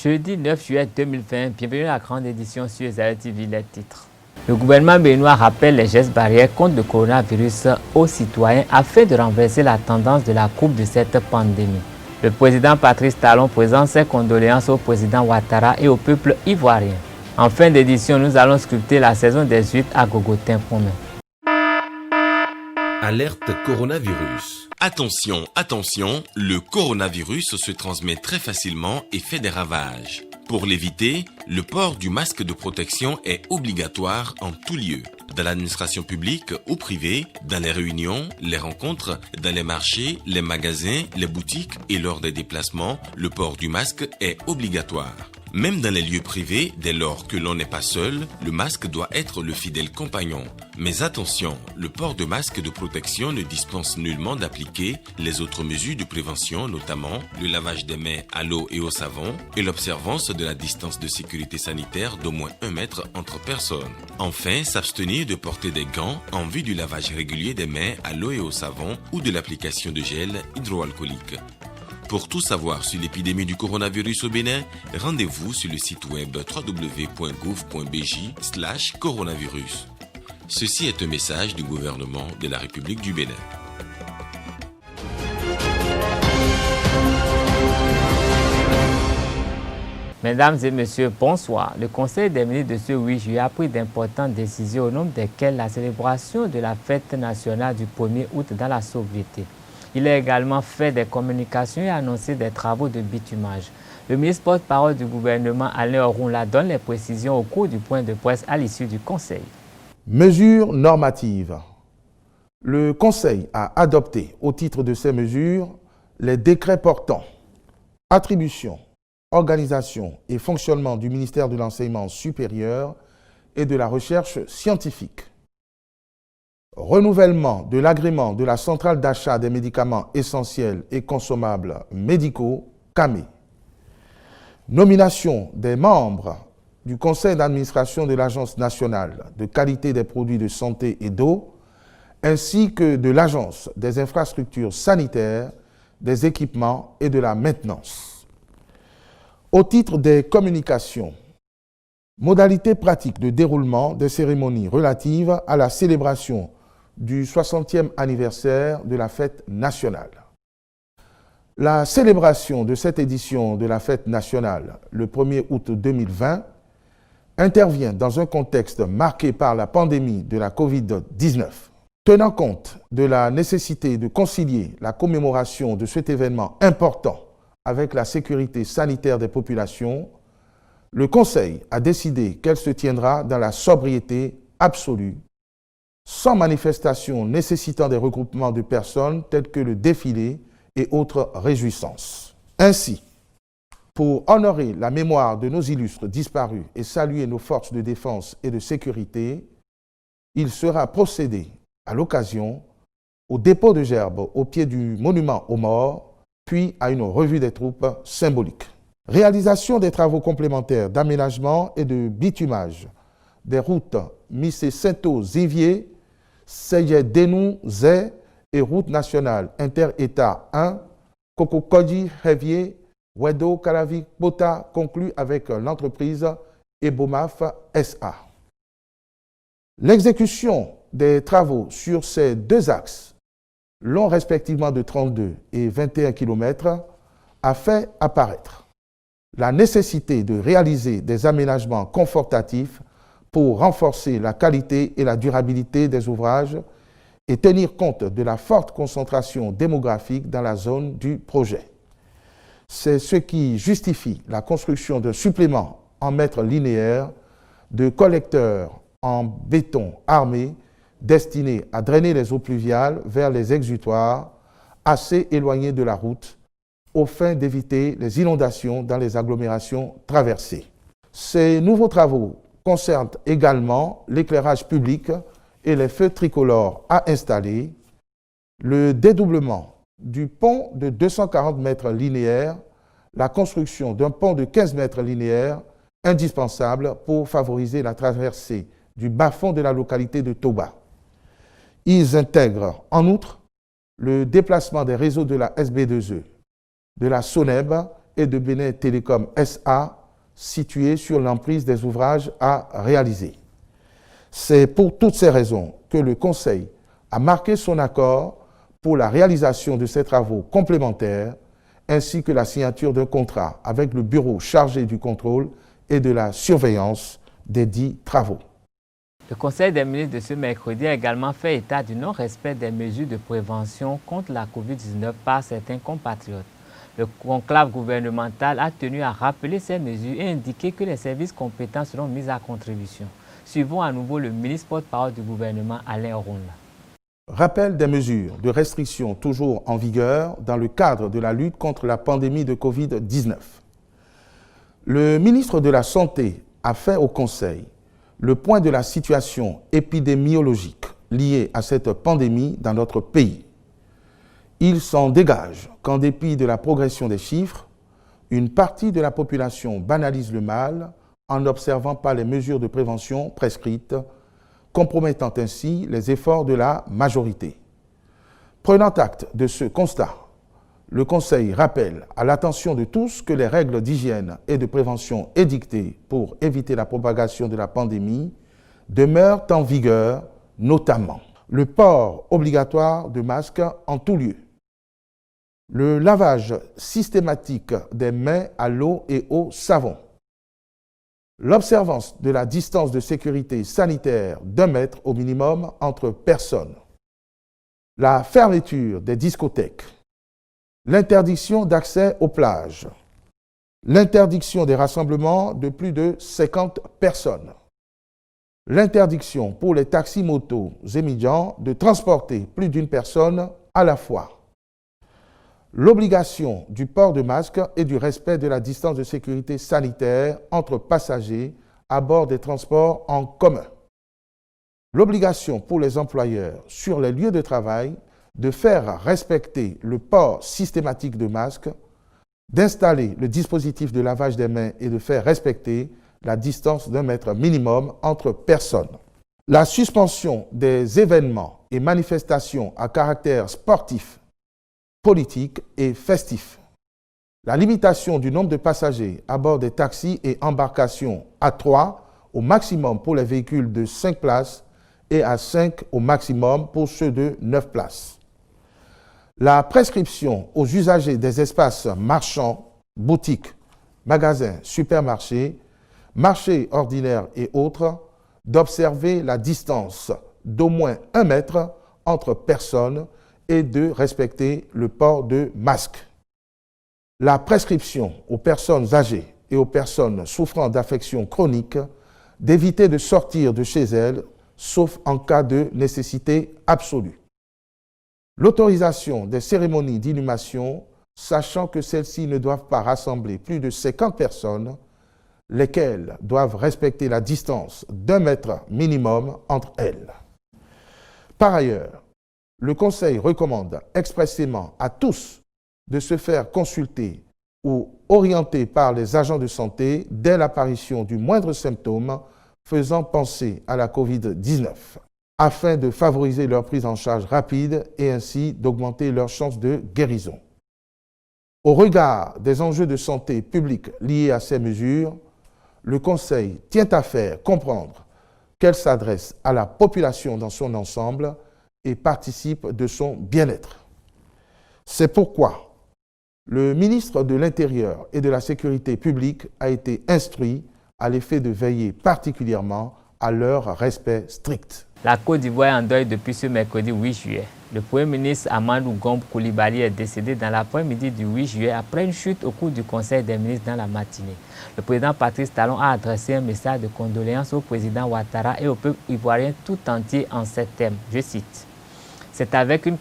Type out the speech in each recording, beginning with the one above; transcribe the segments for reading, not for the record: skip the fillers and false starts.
Jeudi 9 juillet 2020, bienvenue à la grande édition sur Zaïre TV, les titres. Le gouvernement béninois rappelle les gestes barrières contre le coronavirus aux citoyens afin de renverser la tendance de la courbe de cette pandémie. Le président Patrice Talon présente ses condoléances au président Ouattara et au peuple ivoirien. En fin d'édition, nous allons sculpter la saison des huîtres à Gogotin Promet. Alerte coronavirus. Attention, attention, le coronavirus se transmet très facilement et fait des ravages. Pour l'éviter, le port du masque de protection est obligatoire en tout lieu. Dans l'administration publique ou privée, dans les réunions, les rencontres, dans les marchés, les magasins, les boutiques et lors des déplacements, le port du masque est obligatoire. Même dans les lieux privés, dès lors que l'on n'est pas seul, le masque doit être le fidèle compagnon. Mais attention, le port de masque de protection ne dispense nullement d'appliquer les autres mesures de prévention, notamment le lavage des mains à l'eau et au savon et l'observance de la distance de sécurité sanitaire d'au moins 1 mètre entre personnes. Enfin, s'abstenir de porter des gants en vue du lavage régulier des mains à l'eau et au savon ou de l'application de gel hydroalcoolique. Pour tout savoir sur l'épidémie du coronavirus au Bénin, rendez-vous sur le site web www.gouv.bj/coronavirus. Ceci est un message du gouvernement de la République du Bénin. Mesdames et messieurs, bonsoir. Le Conseil des ministres de ce 8 juillet a pris d'importantes décisions au nombre desquelles la célébration de la fête nationale du 1er août dans la sobriété. Il a également fait des communications et annoncé des travaux de bitumage. Le ministre porte-parole du gouvernement, Alain Orunla, donne les précisions au cours du point de presse à l'issue du Conseil. Mesures normatives. Le Conseil a adopté, au titre de ces mesures, les décrets portant attribution, organisation et fonctionnement du ministère de l'Enseignement supérieur et de la Recherche scientifique, renouvellement de l'agrément de la centrale d'achat des médicaments essentiels et consommables médicaux, CAME, nomination des membres du conseil d'administration de l'Agence nationale de qualité des produits de santé et d'eau, ainsi que de l'Agence des infrastructures sanitaires, des équipements et de la maintenance. Au titre des communications, modalités pratiques de déroulement des cérémonies relatives à la célébration du 60e anniversaire de la fête nationale. La célébration de cette édition de la fête nationale, le 1er août 2020, intervient dans un contexte marqué par la pandémie de la COVID-19. Tenant compte de la nécessité de concilier la commémoration de cet événement important avec la sécurité sanitaire des populations, le Conseil a décidé qu'elle se tiendra dans la sobriété absolue, sans manifestation nécessitant des regroupements de personnes tels que le défilé et autres réjouissances. Ainsi, pour honorer la mémoire de nos illustres disparus et saluer nos forces de défense et de sécurité, il sera procédé à l'occasion au dépôt de gerbes au pied du monument aux morts, puis à une revue des troupes symbolique. Réalisation des travaux complémentaires d'aménagement et de bitumage des routes Missé-Saint-Eau-Zivier, Seye-Denou-Zé et route nationale inter-État 1, Kokokodji-Révier, Wedo-Kalavik-Bota, conclu avec l'entreprise Ebomaf SA. L'exécution des travaux sur ces deux axes, longs respectivement de 32 et 21 km, a fait apparaître la nécessité de réaliser des aménagements confortatifs pour renforcer la qualité et la durabilité des ouvrages et tenir compte de la forte concentration démographique dans la zone du projet. C'est ce qui justifie la construction d'un supplément en mètres linéaires de collecteurs en béton armé destinés à drainer les eaux pluviales vers les exutoires assez éloignés de la route aux fins d'éviter les inondations dans les agglomérations traversées. Ces nouveaux travaux concernent également l'éclairage public et les feux tricolores à installer, le dédoublement du pont de 240 mètres linéaires, la construction d'un pont de 15 mètres linéaires indispensable pour favoriser la traversée du bas-fond de la localité de Toba. Ils intègrent en outre le déplacement des réseaux de la SB2E, de la SONEB et de Bénin Télécom SA, situés sur l'emprise des ouvrages à réaliser. C'est pour toutes ces raisons que le Conseil a marqué son accord pour la réalisation de ces travaux complémentaires ainsi que la signature d'un contrat avec le bureau chargé du contrôle et de la surveillance des dits travaux. Le Conseil des ministres de ce mercredi a également fait état du non-respect des mesures de prévention contre la COVID-19 par certains compatriotes. Le conclave gouvernemental a tenu à rappeler ces mesures et indiquer que les services compétents seront mis à contribution. Suivons à nouveau le ministre porte-parole du gouvernement, Alain Orunla. Rappel des mesures de restriction toujours en vigueur dans le cadre de la lutte contre la pandémie de COVID-19. Le ministre de la Santé a fait au Conseil le point de la situation épidémiologique liée à cette pandémie dans notre pays. Il s'en dégage qu'en dépit de la progression des chiffres, une partie de la population banalise le mal en n'observant pas les mesures de prévention prescrites, compromettant ainsi les efforts de la majorité. Prenant acte de ce constat, le Conseil rappelle à l'attention de tous que les règles d'hygiène et de prévention édictées pour éviter la propagation de la pandémie demeurent en vigueur, notamment le port obligatoire de masques en tout lieu, le lavage systématique des mains à l'eau et au savon, l'observance de la distance de sécurité sanitaire d'1 mètre au minimum entre personnes, la fermeture des discothèques, l'interdiction d'accès aux plages, l'interdiction des rassemblements de plus de 50 personnes, l'interdiction pour les taxis-motos et médians de transporter plus d'une personne à la fois, l'obligation du port de masque et du respect de la distance de sécurité sanitaire entre passagers à bord des transports en commun, l'obligation pour les employeurs sur les lieux de travail de faire respecter le port systématique de masques, d'installer le dispositif de lavage des mains et de faire respecter la distance d'1 mètre minimum entre personnes. La suspension des événements et manifestations à caractère sportif, politique et festif. La limitation du nombre de passagers à bord des taxis et embarcations à 3 au maximum pour les véhicules de 5 places et à 5 au maximum pour ceux de 9 places. La prescription aux usagers des espaces marchands, boutiques, magasins, supermarchés, marchés ordinaires et autres d'observer la distance d'au moins 1 mètre entre personnes et de respecter le port de masque. La prescription aux personnes âgées et aux personnes souffrant d'affections chroniques d'éviter de sortir de chez elles, sauf en cas de nécessité absolue. L'autorisation des cérémonies d'inhumation, sachant que celles-ci ne doivent pas rassembler plus de 50 personnes, lesquelles doivent respecter la distance d'1 mètre minimum entre elles. Par ailleurs, le Conseil recommande expressément à tous de se faire consulter ou orienter par les agents de santé dès l'apparition du moindre symptôme faisant penser à la COVID-19, afin de favoriser leur prise en charge rapide et ainsi d'augmenter leurs chances de guérison. Au regard des enjeux de santé publique liés à ces mesures, le Conseil tient à faire comprendre qu'elles s'adressent à la population dans son ensemble et participent de son bien-être. C'est pourquoi le ministre de l'Intérieur et de la Sécurité publique a été instruit à l'effet de veiller particulièrement à leur respect strict. La Côte d'Ivoire est en deuil depuis ce mercredi 8 juillet. Le Premier ministre Amadou Gombe Coulibaly est décédé dans l'après-midi du 8 juillet après une chute au cours du Conseil des ministres dans la matinée. Le président Patrice Talon a adressé un message de condoléances au président Ouattara et au peuple ivoirien tout entier en ces termes. Je cite. « C'est avec une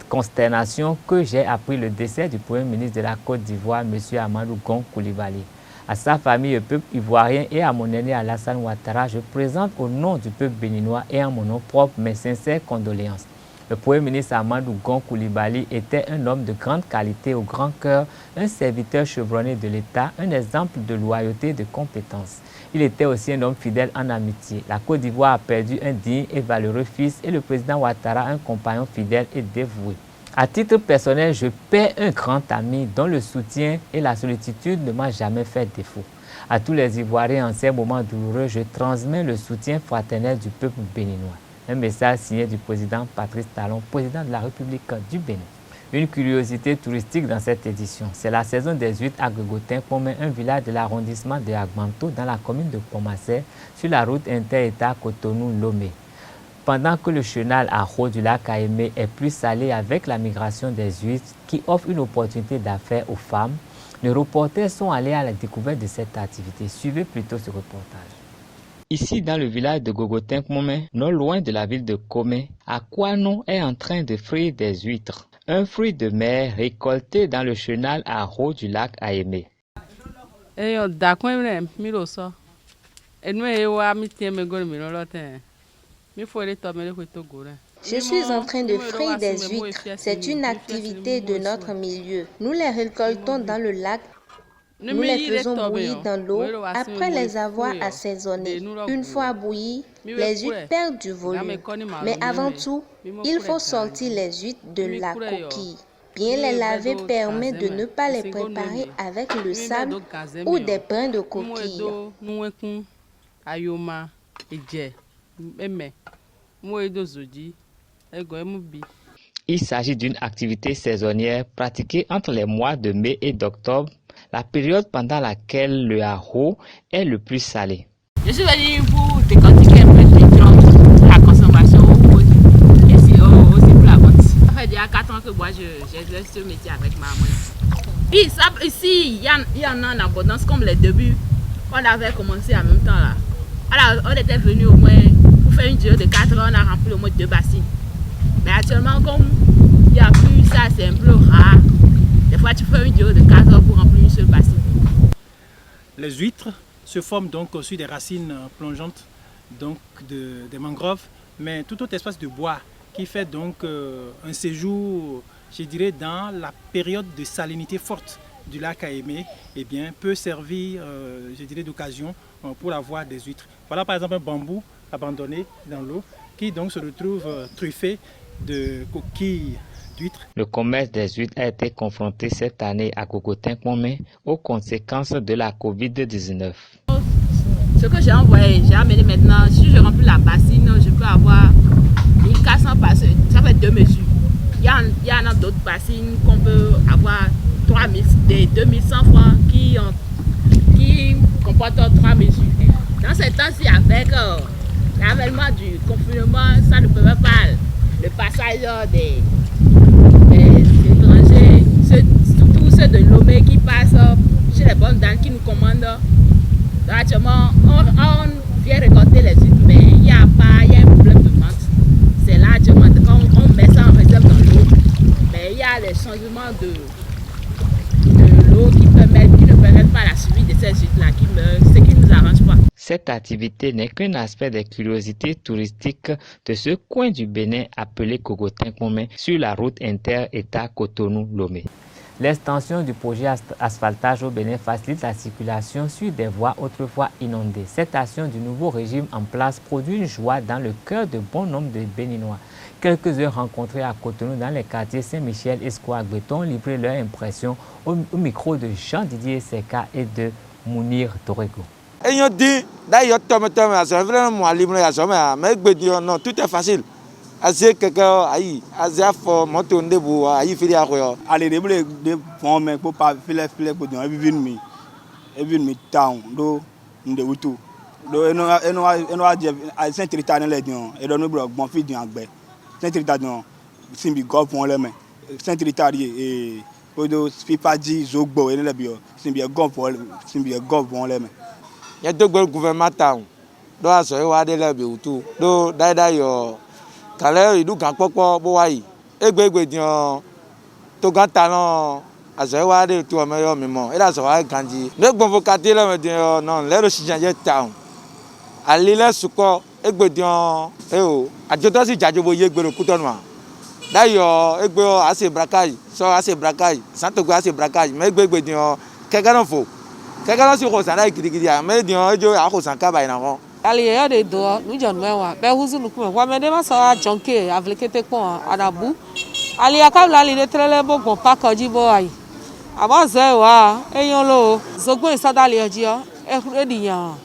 consternation que j'ai appris le décès du Premier ministre de la Côte d'Ivoire, M. Amadou Gombe Coulibaly. À sa famille, au peuple ivoirien et à mon aîné Alassane Ouattara, je présente au nom du peuple béninois et en mon nom propre mes sincères condoléances. Le Premier ministre Amadou Gombe Coulibaly était un homme de grande qualité au grand cœur, un serviteur chevronné de l'État, un exemple de loyauté et de compétence. Il était aussi un homme fidèle en amitié. La Côte d'Ivoire a perdu un digne et valeureux fils et le président Ouattara un compagnon fidèle et dévoué. À titre personnel, je perds un grand ami dont le soutien et la sollicitude ne m'ont jamais fait défaut. À tous les Ivoiriens en ces moments douloureux, je transmets le soutien fraternel du peuple béninois. Un message signé du président Patrice Talon, président de la République du Bénin. Une curiosité touristique dans cette édition, c'est la saison des huîtres à Gogotin-Pomé, un village de l'arrondissement de Agbanto dans la commune de Pomassé, sur la route inter-État Cotonou-Lomé. Pendant que le chenal à Haut du lac Aémé est plus salé avec la migration des huîtres qui offre une opportunité d'affaires aux femmes, les reporters sont allés à la découverte de cette activité. Suivez plutôt ce reportage. Ici, dans le village de Gogotin-Pomé, non loin de la ville de Komé, Akwanon est en train de frire des huîtres, un fruit de mer récolté dans le chenal à Haut du lac Aémé. Je suis en train de frire des huîtres. C'est une activité de notre milieu. Nous les récoltons dans le lac. Nous les faisons bouillir dans l'eau après les avoir assaisonnées. Une fois bouillies, les huîtres perdent du volume. Mais avant tout, il faut sortir les huîtres de la coquille. Bien les laver permet de ne pas les préparer avec le sable ou des brins de coquille. Il s'agit d'une activité saisonnière pratiquée entre les mois de mai et d'octobre, la période pendant laquelle le haro est le plus salé. Je suis venu pour décortiquer un peu la consommation et aussi pour la vente. Ça fait déjà 4 ans que moi j'exerce ce métier avec ma main. Ici, il y en a en abondance comme les débuts. On avait commencé en même temps là. Alors, on était venu au moins pour faire une durée de 4 ans, on a rempli au moins 2 bassines. Mais actuellement, comme il n'y a plus ça, c'est un peu rare. Des fois, tu fais une durée de 4 heures pour remplir une seule bassine. Les huîtres se forment donc sur des racines plongeantes donc des mangroves, mais tout autre espace de bois qui fait donc un séjour, je dirais, dans la période de salinité forte du lac Aémé, eh bien, peut servir, je dirais, d'occasion pour avoir des huîtres. Voilà par exemple un bambou abandonné dans l'eau qui donc se retrouve truffé de coquilles d'huîtres. Le commerce des huîtres a été confronté cette année à Gogotin-Pomé aux conséquences de la Covid-19. Ce que j'ai envoyé, j'ai amené maintenant, si je remplis la bassine, je peux avoir 1400 bassines, ça fait 2 mesures. Il y en a d'autres bassines qu'on peut avoir 2100 francs qui comportent 3 mesures. Dans ces temps-ci, avec l'avènement du confinement, ça ne permet pas le passage des étrangers, surtout ceux de Lomé qui passent chez les bonnes dames qui nous commandent. Donc, actuellement, on vient récolter les huîtres, mais il y a un problème de vente. C'est là actuellement quand on met ça en réserve dans l'eau. Mais il y a les changements de l'eau qui ne permettent pas la suivi de ces huîtres-là, ce qui ne nous arrange pas. Cette activité n'est qu'un aspect des curiosités touristiques de ce coin du Bénin appelé Gogotin-Pomé sur la route inter-État Cotonou-Lomé. L'extension du projet asphaltage au Bénin facilite la circulation sur des voies autrefois inondées. Cette action du nouveau régime en place produit une joie dans le cœur de bon nombre de Béninois. Quelques-uns rencontrés à Cotonou dans les quartiers Saint-Michel et Square-Breton ont livré leur impression au micro de Jean-Didier Seka et de Mounir Torego. Tout est facile. Assez quelqu'un aïe, assez fort, monter un debout, aïe filer à quoi. Allez, de former pour pas filer pour dire, even me town, do de wutu. Do eno je à Saint-Rita dans les dions, et donne bro bon fils d'angbe. Saint-Rita non, simbi go pour les mains. Saint-Rita et podo fipa di zogbo et le bio, simbi go pour les mains. Il y a deux gouvernements town. Do aso wa de le bio tout. Do dai yo Kale idu kan popo bo wa yi egbe dion to gan talon azewa de to me yo mimo e da so wa kanji ne gbon vocate le me dion non le ro sijanje town ali le suko egbe dion o ajoto si jajobo ye gbero Kutonu da yo egbe o ase brakai so ase brakai santo gbe ase brakai me egbe dion keke no fo keke no si ko san dai gidigidi me dion ejo a ko san ka ba ina ko Aliya de do nu jon mewa be huzu nu kuma wa me de ma so jonke avlekete pon adabu aliya kabla ali de trele bo gon pakoji bo ai aba ze wa eyan lo zogbon isadali ojio ediyan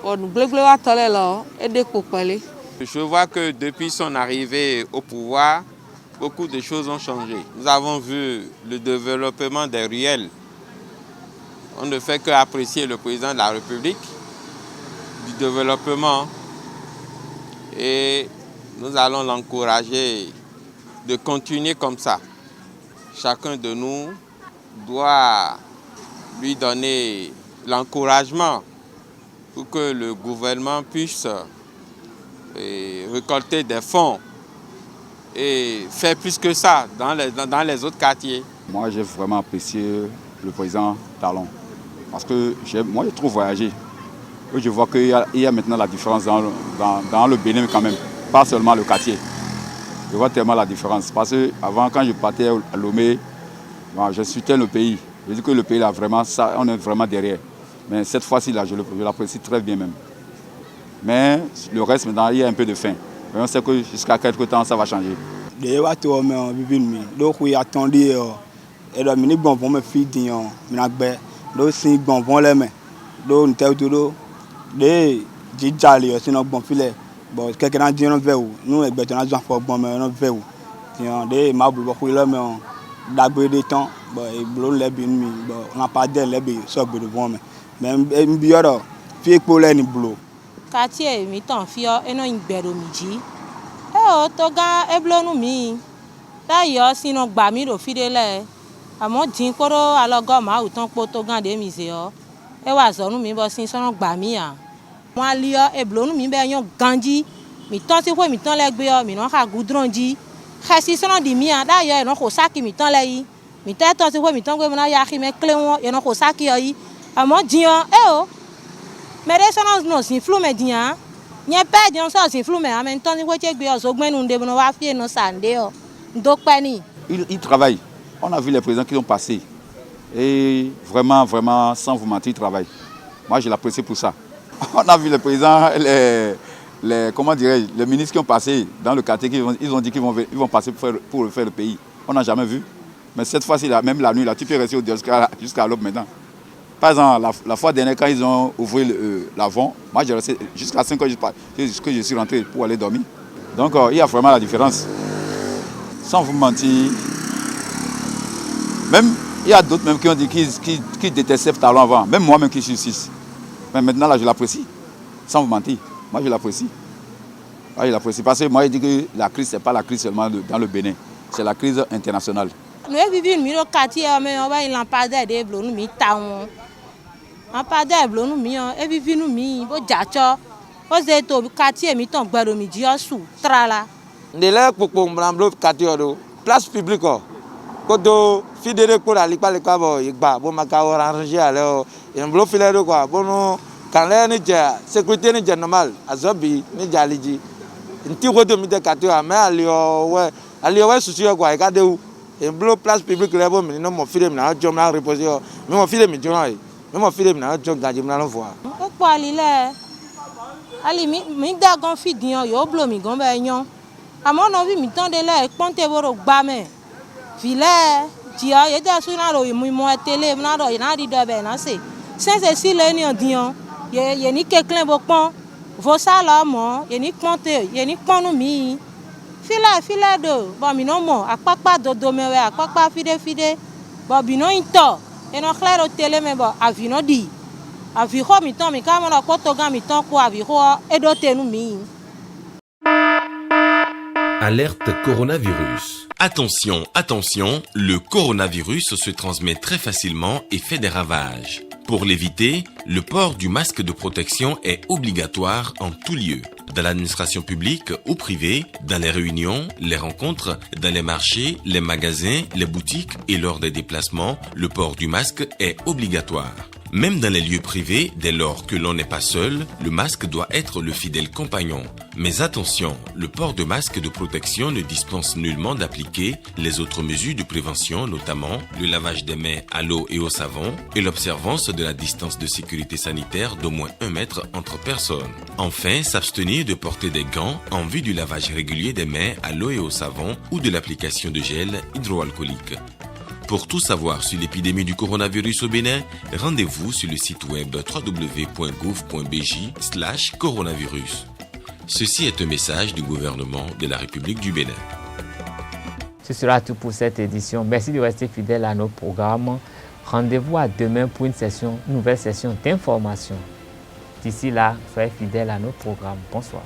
onu glegle wa tole lo edepo pele. Je vois que depuis son arrivée au pouvoir, beaucoup de choses ont changé. Nous avons vu le développement des ruelles. On ne fait qu'apprécier le président de la République du développement et nous allons l'encourager de continuer comme ça. Chacun de nous doit lui donner l'encouragement pour que le gouvernement puisse récolter des fonds et faire plus que ça dans les autres quartiers. Moi, j'ai vraiment apprécié le président Talon parce que moi, je trouve voyager. Je vois qu'il y a maintenant la différence dans le Bénin quand même, pas seulement le quartier. Je vois tellement la différence parce qu'avant, quand je partais à Lomé, je soutiens le pays. Je dis que le pays, là, vraiment, ça, on est vraiment derrière. Mais cette fois-ci, là, je l'apprécie très bien même. Mais le reste, maintenant, il y a un peu de faim. Mais on sait que jusqu'à quelque temps, ça va changer. Quartier mi tan fio eno ingbero mi ji o to ga eblonu mi da yo sino gba mi ro fidele amo din koro alogo ma u tan po to gan de mi se o e wa zonu mi bo sin sono gba mi a won ali o eblonu mi be yan ganji mi tan ti fo mi tan legbe o mi no ka gudron ji khasi sono di mi a da yo e no ko saki mi tan le yi mi te to ti fo mi tan gbe mo na ya ki me kle won e no ko saki o yi amo din o mais les gens n'ont pas influé bien. N'y a pas de gens qui influent mais en même temps ils voient que les gens ne vont pas faire nos sandés. Donc ils travaillent. On a vu les présidents qui ont passé et vraiment vraiment sans vous mentir ils travaillent. Moi je l'apprécie pour ça. On a vu les présidents comment dirais-je les ministres qui ont passé dans le quartier ils ont dit qu'ils vont passer pour faire le pays. On n'a jamais vu. Mais cette fois-ci là même la nuit là tu peux rester jusqu'à l'aube maintenant. Par exemple, la fois dernière, quand ils ont ouvert l'avant, moi j'ai resté jusqu'à 5 heures que je suis rentré pour aller dormir. Donc il y a vraiment la différence. Sans vous mentir, même il y a d'autres même qui ont dit qu'ils détestaient Talon avant, même moi-même qui suis ici. Mais maintenant là je l'apprécie, sans vous mentir. Moi je l'apprécie. Ouais, je l'apprécie parce que moi je dis que la crise c'est pas la crise seulement dans le Bénin, c'est la crise internationale. Nous vivons au quartier, mais on va y l'emparder des blonds, nous taons. On parle des blonds, nous et vivons nous, au Djacho, au Zeto, quartier, mi ton gbero mi diosu, trala. De là pour blamblo quartier place publique. Quand fidèle pour aller pas le cabo, il va bon ma cabo arranger alors, il blot filer quoi, bon quand là ni ja sécurité ni ja normal, azobi ni jaliji. Une tire de mi de quartier, mais allez souci quoi, regardez où. Et blot place publique là bon, mais non mon fils me n'a jamais reposé, mais mon fils me dit mais mon fils me n'a jamais gagné me la voir. Pourquoi aller là? Ali mi da gon fi dian yo blo mi gon be yan. Amo no vi mi tan de la ponte boro gba me. Vile dia ye da su na ro mi mo tele na ro na di do be na se. Se si le ni dian ye ni keklen bo pon. Vo sa la mo ye ni ponte ye ni ponu mi. File do bo mi no mo apapa do me we apapa fide bo bi no into e no claro tele me bo avino di aviro mi tan mi ka mo na koto gan mi tan ko aviro e do tenu mi. Alerte coronavirus. Attention, attention, le coronavirus se transmet très facilement et fait des ravages. Pour l'éviter, le port du masque de protection est obligatoire en tout lieu. Dans l'administration publique ou privée, dans les réunions, les rencontres, dans les marchés, les magasins, les boutiques et lors des déplacements, le port du masque est obligatoire. Même dans les lieux privés, dès lors que l'on n'est pas seul, le masque doit être le fidèle compagnon. Mais attention, le port de masque de protection ne dispense nullement d'appliquer les autres mesures de prévention, notamment le lavage des mains à l'eau et au savon et l'observance de la distance de sécurité sanitaire d'au moins 1 mètre entre personnes. Enfin, s'abstenir de porter des gants en vue du lavage régulier des mains à l'eau et au savon ou de l'application de gel hydroalcoolique. Pour tout savoir sur l'épidémie du coronavirus au Bénin, rendez-vous sur le site web www.gouv.bj/coronavirus. Ceci est un message du gouvernement de la République du Bénin. Ce sera tout pour cette édition. Merci de rester fidèle à nos programmes. Rendez-vous à demain pour une nouvelle session d'information. D'ici là, soyez fidèles à nos programmes. Bonsoir.